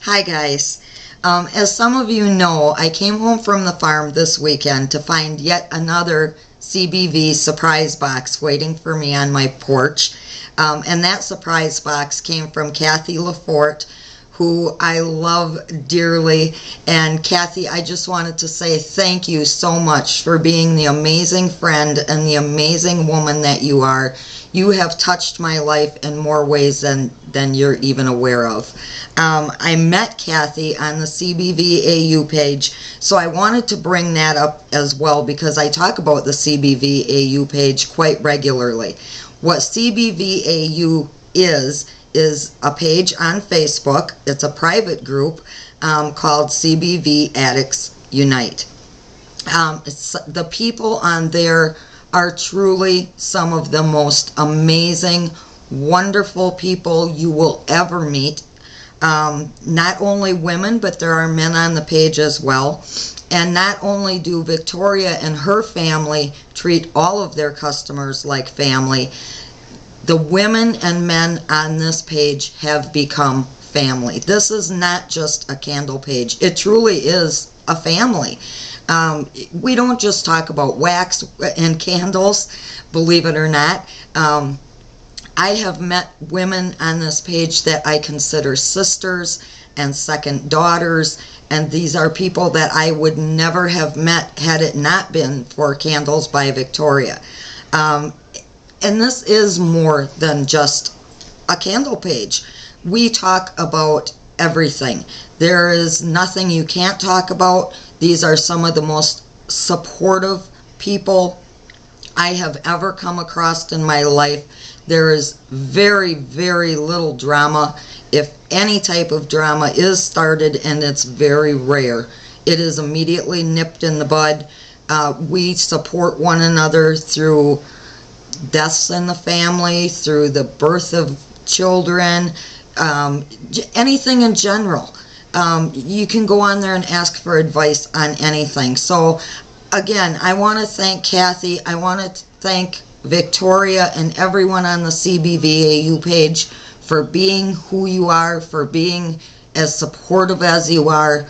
Hi guys. As some of you know, I came home from the farm this weekend to find yet another CBV surprise box waiting for me on my porch. And that surprise box came from Kathy LaForte, who I love dearly. And Kathy, I just wanted to say thank you so much for being the amazing friend and the amazing woman that you are. You have touched my life in more ways than you're even aware of. I met Kathy on the CBVAU page, so I wanted to bring that up as well because I talk about the CBVAU page quite regularly. What CBVAU is a page on Facebook. It's a private group called CBV Addicts Unite. The people on there are truly some of the most amazing, wonderful people you will ever meet. Not only women, but there are men on the page as well. And not only do Victoria and her family treat all of their customers like family, the women and men on this page have become family. This is not just a candle page. It truly is a family. We don't just talk about wax and candles, believe it or not. I have met women on this page that I consider sisters and second daughters, and these are people that I would never have met had it not been for Candles by Victoria. And this is more than just a candle page. We talk about everything. There is nothing you can't talk about. These are some of the most supportive people I have ever come across in my life. There is very, very little drama. If any type of drama is started, and it's very rare, it is immediately nipped in the bud. We support one another through deaths in the family, through the birth of children, anything in general. You can go on there and ask for advice on anything. So again, I want to thank Kathy. I want to thank Victoria and everyone on the CBVAU page for being who you are, for being as supportive as you are,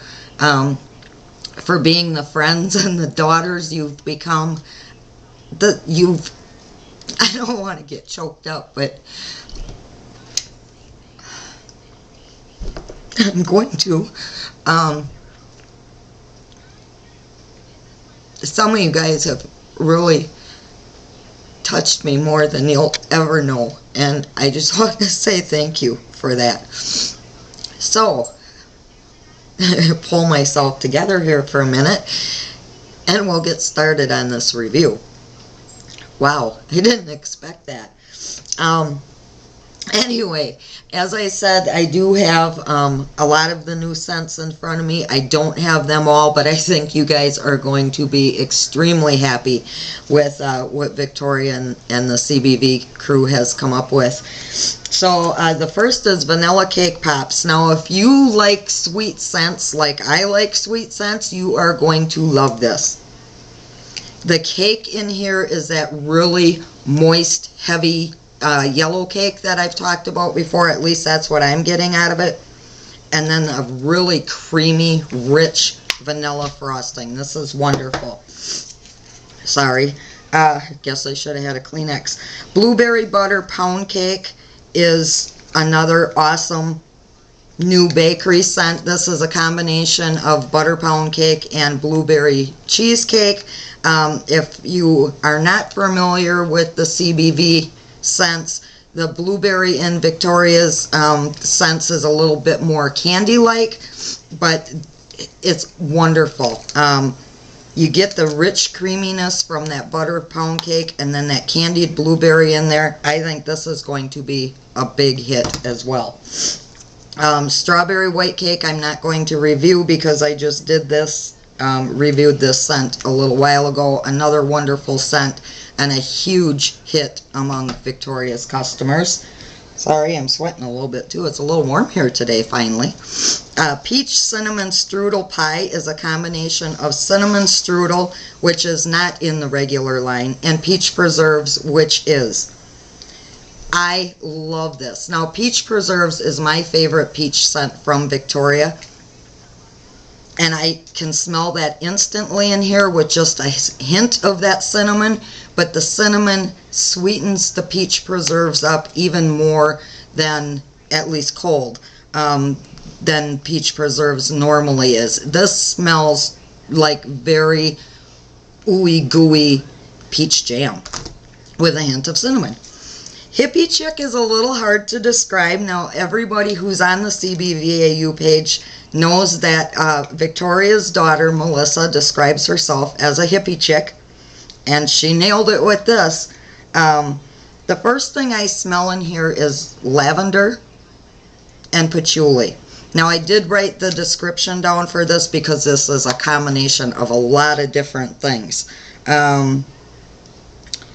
for being the friends and the daughters you've become. I don't want to get choked up, but I'm going to. Some of you guys have really touched me more than you'll ever know, and I just want to say thank you for that. So, pull myself together here for a minute, and we'll get started on this review. Wow, I didn't expect that. Anyway, as I said, I do have a lot of the new scents in front of me. I don't have them all, but I think you guys are going to be extremely happy with what Victoria and the CBV crew has come up with. So the first is Vanilla Cake Pops. Now, if you like sweet scents like I like sweet scents, you are going to love this. The cake in here is that really moist, heavy yellow cake that I've talked about before. At least that's what I'm getting out of it. And then a really creamy, rich vanilla frosting. This is wonderful. Sorry. Guess I should have had a Kleenex. Blueberry Butter Pound Cake is another awesome new bakery scent. This is a combination of butter pound cake and blueberry cheesecake. If you are not familiar with the CBV scents, the blueberry in Victoria's scents is a little bit more candy-like, but it's wonderful. You get the rich creaminess from that butter pound cake and then that candied blueberry in there. I think this is going to be a big hit as well. Strawberry white cake I'm not going to review because I just did this, reviewed this scent a little while ago. Another wonderful scent and a huge hit among Victoria's customers. Sorry, I'm sweating a little bit too. It's a little warm here today finally. Peach Cinnamon Strudel Pie is a combination of cinnamon strudel, which is not in the regular line, and peach preserves, which is. I love this. Now, Peach Preserves is my favorite peach scent from Victoria. And I can smell that instantly in here with just a hint of that cinnamon. But the cinnamon sweetens the Peach Preserves up even more than, at least cold, than Peach Preserves normally is. This smells like very ooey gooey peach jam with a hint of cinnamon. Hippie Chick is a little hard to describe. Now, everybody who's on the CBVAU page knows that Victoria's daughter, Melissa, describes herself as a hippie chick, and she nailed it with this. The first thing I smell in here is lavender and patchouli. Now, I did write the description down for this because this is a combination of a lot of different things.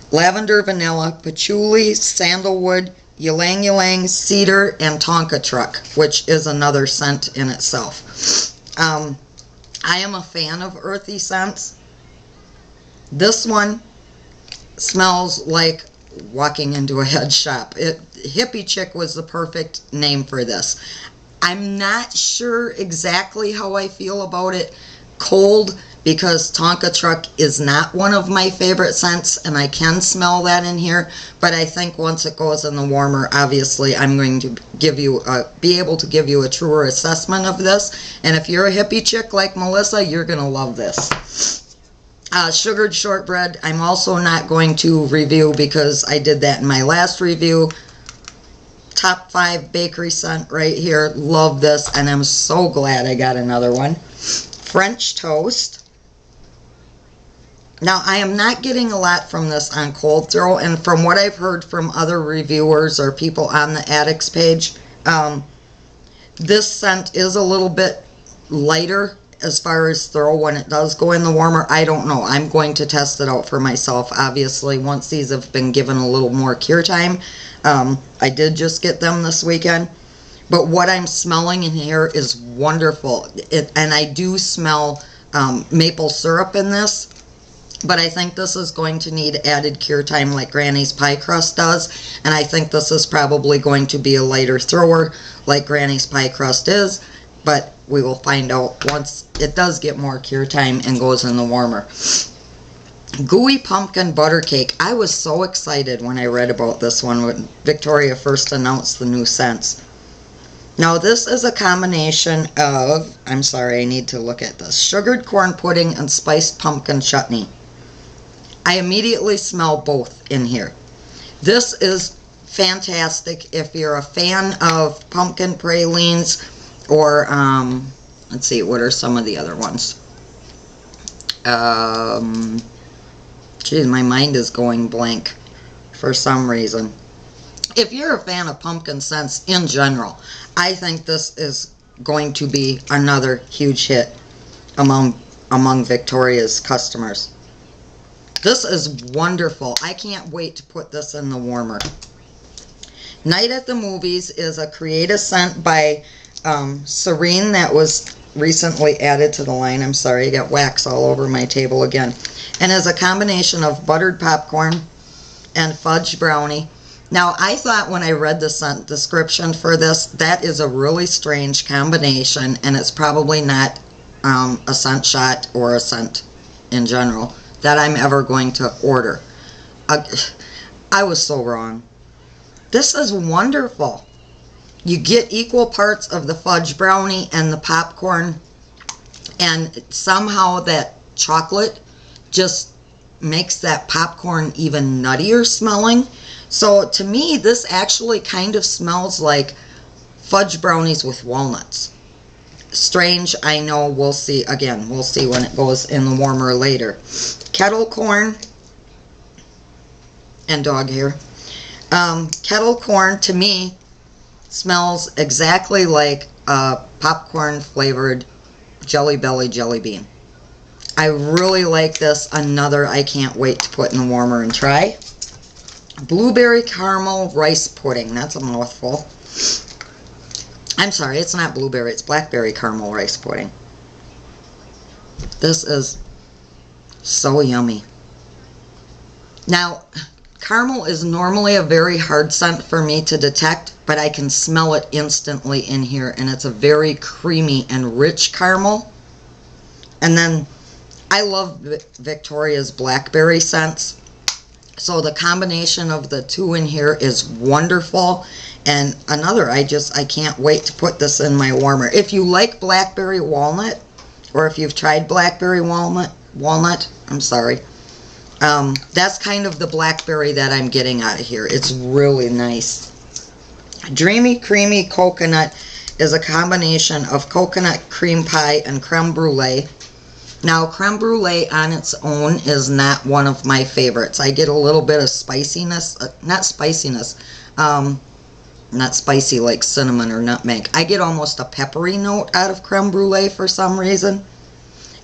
Lavender, vanilla, patchouli, sandalwood, ylang ylang, cedar, and tonka truck, which is another scent in itself. I am a fan of earthy scents. This one smells like walking into a head shop. Hippie Chick was the perfect name for this. I'm not sure exactly how I feel about it cold, because tonka truck is not one of my favorite scents, and I can smell that in here. But I think once it goes in the warmer, obviously I'm going to give you be able to give you a truer assessment of this. And if you're a hippie chick like Melissa, you're gonna love this. Sugared shortbread, I'm also not going to review because I did that in my last review. Top 5 bakery scent right here. Love this, and I'm so glad I got another one. French toast. Now, I am not getting a lot from this on cold throw, and from what I've heard from other reviewers or people on the Addicts page, this scent is a little bit lighter as far as throw when it does go in the warmer. I don't know. I'm going to test it out for myself, obviously, once these have been given a little more cure time. I did just get them this weekend. But what I'm smelling in here is wonderful. And I do smell maple syrup in this. But I think this is going to need added cure time like Granny's pie crust does. And I think this is probably going to be a lighter thrower like Granny's pie crust is. But we will find out once it does get more cure time and goes in the warmer. Gooey pumpkin butter cake. I was so excited when I read about this one when Victoria first announced the new scents. Now, this is a combination of, I'm sorry, I need to look at this, sugared corn pudding and spiced pumpkin chutney. I immediately smell both in here. This is fantastic if you're a fan of pumpkin pralines or, let's see, what are some of the other ones? Geez, my mind is going blank for some reason. If you're a fan of pumpkin scents in general, I think this is going to be another huge hit among Victoria's customers. This is wonderful. I can't wait to put this in the warmer. Night at the Movies is a creative scent by Serene that was recently added to the line. I'm sorry, I got wax all over my table again. And is a combination of buttered popcorn and fudge brownie. Now, I thought when I read the scent description for this, that is a really strange combination, and it's probably not a scent shot or a scent in general that I'm ever going to order. I was so wrong. This is wonderful. You get equal parts of the fudge brownie and the popcorn, and somehow that chocolate just makes that popcorn even nuttier smelling. So to me, this actually kind of smells like fudge brownies with walnuts. Strange, I know. We'll see. Again, we'll see when it goes in the warmer later. Kettle corn and dog hair. Kettle corn, to me, smells exactly like a popcorn flavored Jelly Belly jelly bean. I really like this. Another I can't wait to put in the warmer and try. Blueberry caramel rice pudding. That's a mouthful. I'm sorry, it's not blueberry, it's blackberry caramel rice pudding. This is so yummy. Now, Caramel is normally a very hard scent for me to detect, but I can smell it instantly in here, and it's a very creamy and rich caramel. And then I love Victoria's Blackberry scents, so the combination of the two in here is wonderful. And another, I can't wait to put this in my warmer. If you like Blackberry Walnut, or if you've tried Blackberry Walnut, I'm sorry, that's kind of the blackberry that I'm getting out of here. It's really nice. Dreamy Creamy Coconut is a combination of coconut cream pie and creme brulee. Now, creme brulee on its own is not one of my favorites. I get a little bit of spiciness, not spicy like cinnamon or nutmeg. I get almost a peppery note out of creme brulee for some reason.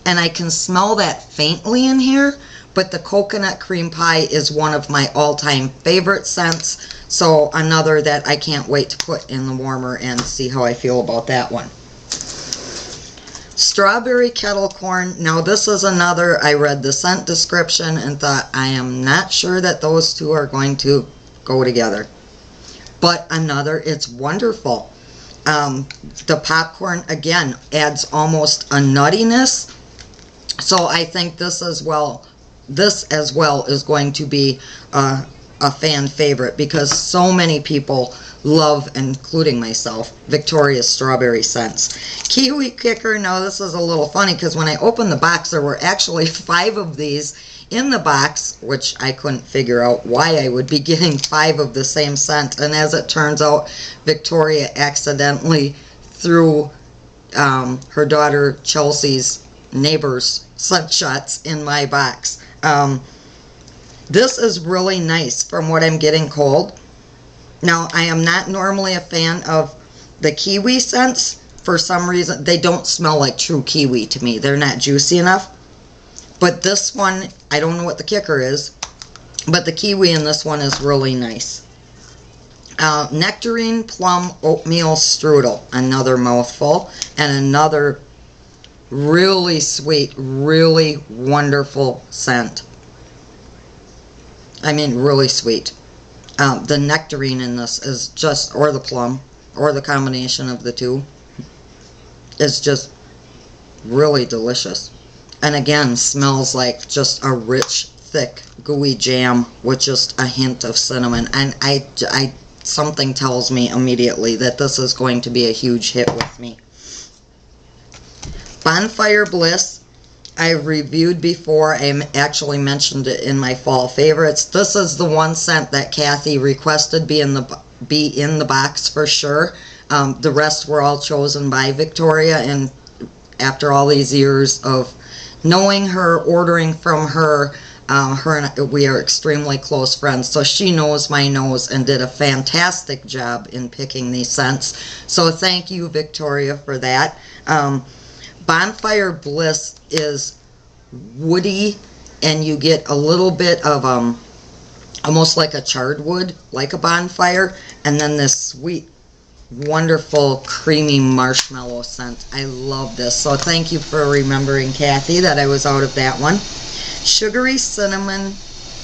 And I can smell that faintly in here, but the coconut cream pie is one of my all-time favorite scents. So another that I can't wait to put in the warmer and see how I feel about that one. Strawberry Kettle Corn. Now this is another, I read the scent description and thought, I am not sure that those two are going to go together. But another, it's wonderful. The popcorn, again, adds almost a nuttiness. So I think this as well is going to be a fan favorite, because so many people love, including myself, Victoria's strawberry scents. Kiwi Kicker. Now this is a little funny because when I opened the box, there were actually 5 of these in the box, which I couldn't figure out why I would be getting 5 of the same scent. And as it turns out, Victoria accidentally threw her daughter Chelsea's neighbor's scent shots in my box. This is really nice from what I'm getting cold. Now, I am not normally a fan of the kiwi scents. For some reason, they don't smell like true kiwi to me. They're not juicy enough. But this one, I don't know what the kicker is, but the kiwi in this one is really nice. Nectarine, Plum, Oatmeal, Strudel. Another mouthful. And another really sweet, really wonderful scent. I mean, really sweet. The nectarine in this is just, or the plum, or the combination of the two, is just really delicious. And again, smells like just a rich, thick, gooey jam with just a hint of cinnamon. And something tells me immediately that this is going to be a huge hit with me. Bonfire Bliss. I reviewed before. I actually mentioned it in my fall favorites. This is the one scent that Kathy requested be in the box for sure. The rest were all chosen by Victoria, and after all these years of knowing her, ordering from her, we are extremely close friends, so she knows my nose and did a fantastic job in picking these scents. So thank you, Victoria, for that. Bonfire Bliss is woody, and you get a little bit of almost like a charred wood, like a bonfire, and then this sweet, wonderful, creamy marshmallow scent. I love this. So thank you for remembering, Kathy, that I was out of that one. Sugary Cinnamon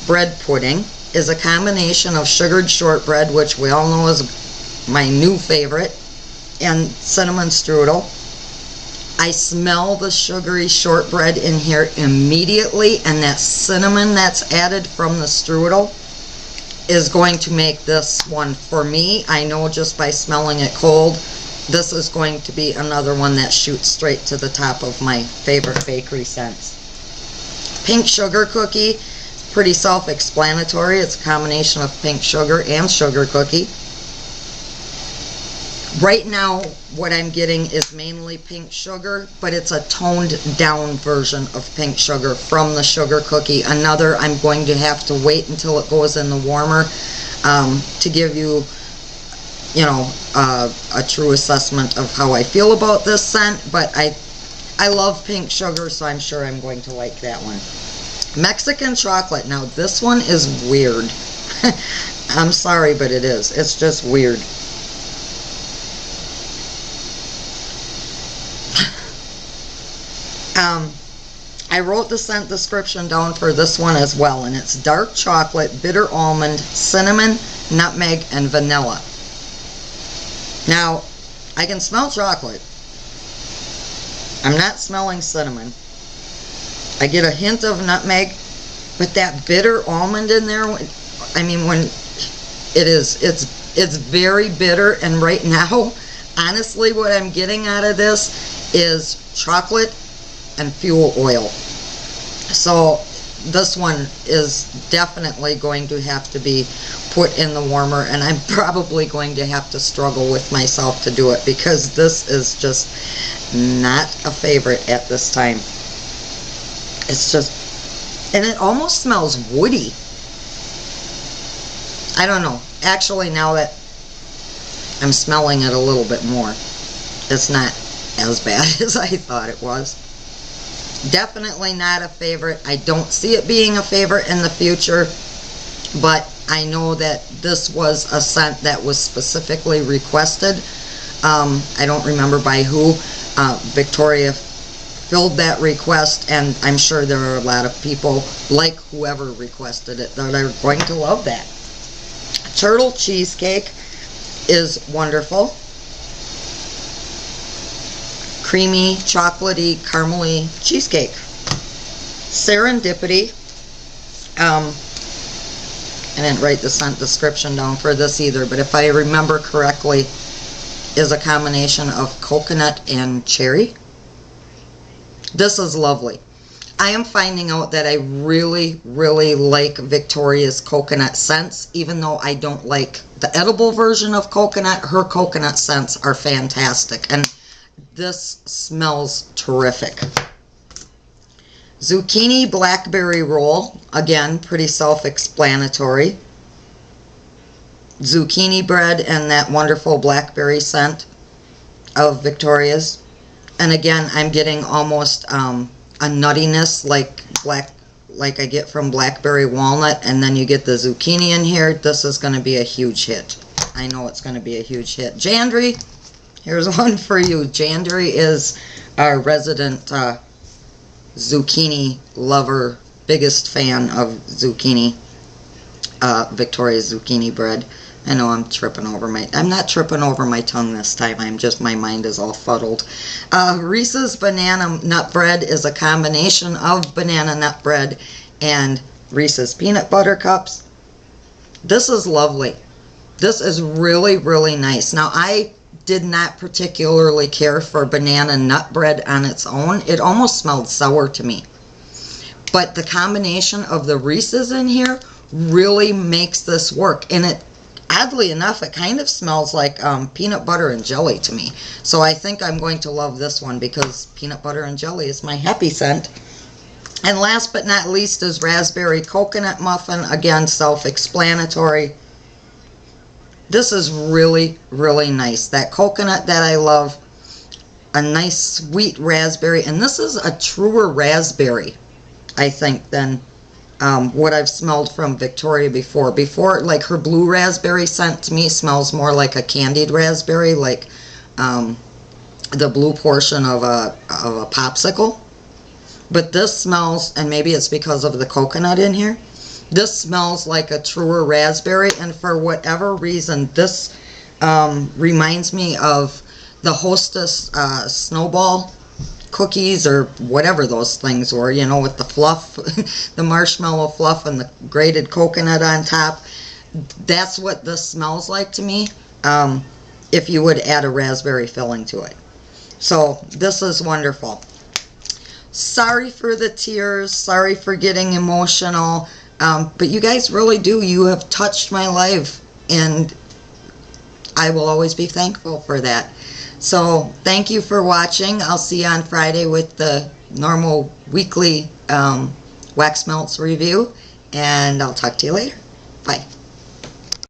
Bread Pudding is a combination of sugared shortbread, which we all know is my new favorite, and cinnamon strudel. I smell the sugary shortbread in here immediately, and that cinnamon that's added from the strudel is going to make this one, for me, I know just by smelling it cold, this is going to be another one that shoots straight to the top of my favorite bakery scents. Pink Sugar Cookie, pretty self-explanatory. It's a combination of pink sugar and sugar cookie. Right now, what I'm getting is mainly pink sugar, but it's a toned down version of pink sugar from the sugar cookie. Another, I'm going to have to wait until it goes in the warmer to give you, a true assessment of how I feel about this scent. But I love pink sugar, so I'm sure I'm going to like that one. Mexican chocolate. Now, this one is weird. I'm sorry, but it is. It's just weird. I wrote the scent description down for this one as well, and it's dark chocolate, bitter almond, cinnamon, nutmeg, and vanilla. Now, I can smell chocolate. I'm not smelling cinnamon. I get a hint of nutmeg, but that bitter almond in there, I mean, when it's very bitter, and right now, honestly, what I'm getting out of this is chocolate and fuel oil. So this one is definitely going to have to be put in the warmer, and I'm probably going to have to struggle with myself to do it, because this is just not a favorite at this time. It's just, and it almost smells woody. I don't know. Actually, now that I'm smelling it a little bit more, it's not as bad as I thought it was. Definitely not a favorite. I don't see it being a favorite in the future, but I know that this was a scent that was specifically requested. I don't remember by who. Victoria filled that request, and I'm sure there are a lot of people, like whoever requested it, that are going to love that. Turtle cheesecake is wonderful. Creamy, chocolatey, caramely cheesecake. Serendipity. I didn't write the scent description down for this either, but if I remember correctly, is a combination of coconut and cherry. This is lovely. I am finding out that I really, really like Victoria's coconut scents, even though I don't like the edible version of coconut. Her coconut scents are fantastic, and this smells terrific. Zucchini blackberry roll, again, pretty self-explanatory. Zucchini bread and that wonderful blackberry scent of Victoria's. And again, I'm getting almost a nuttiness like I get from blackberry walnut, and then you get the zucchini in here. This is going to be a huge hit. I know it's going to be a huge hit. Jandry, here's one for you. Jandry is our resident zucchini lover, biggest fan of zucchini, Victoria's zucchini bread. I know I'm tripping over I'm not tripping over my tongue this time. My mind is all fuddled. Reese's banana nut bread is a combination of banana nut bread and Reese's peanut butter cups. This is lovely. This is really, really nice. Now, I did not particularly care for banana nut bread on its own. It almost smelled sour to me. But the combination of the Reese's in here really makes this work. And it, oddly enough, it kind of smells like peanut butter and jelly to me. So I think I'm going to love this one, because peanut butter and jelly is my happy scent. And last but not least is raspberry coconut muffin. Again, self-explanatory. This is really, really nice. That coconut that I love, a nice sweet raspberry, and this is a truer raspberry, I think, than what I've smelled from Victoria before. Before, like, her blue raspberry scent to me smells more like a candied raspberry, like the blue portion of a popsicle. But this smells, and maybe it's because of the coconut in here, this smells like a truer raspberry, and for whatever reason, this reminds me of the Hostess Snowball cookies, or whatever those things were, you know, with the fluff, the marshmallow fluff and the grated coconut on top. That's what this smells like to me, if you would add a raspberry filling to it. So this is wonderful. Sorry for the tears, sorry for getting emotional, but you guys really do, you have touched my life, and I will always be thankful for that. So thank you for watching. I'll see you on Friday with the normal weekly wax melts review, and I'll talk to you later. Bye.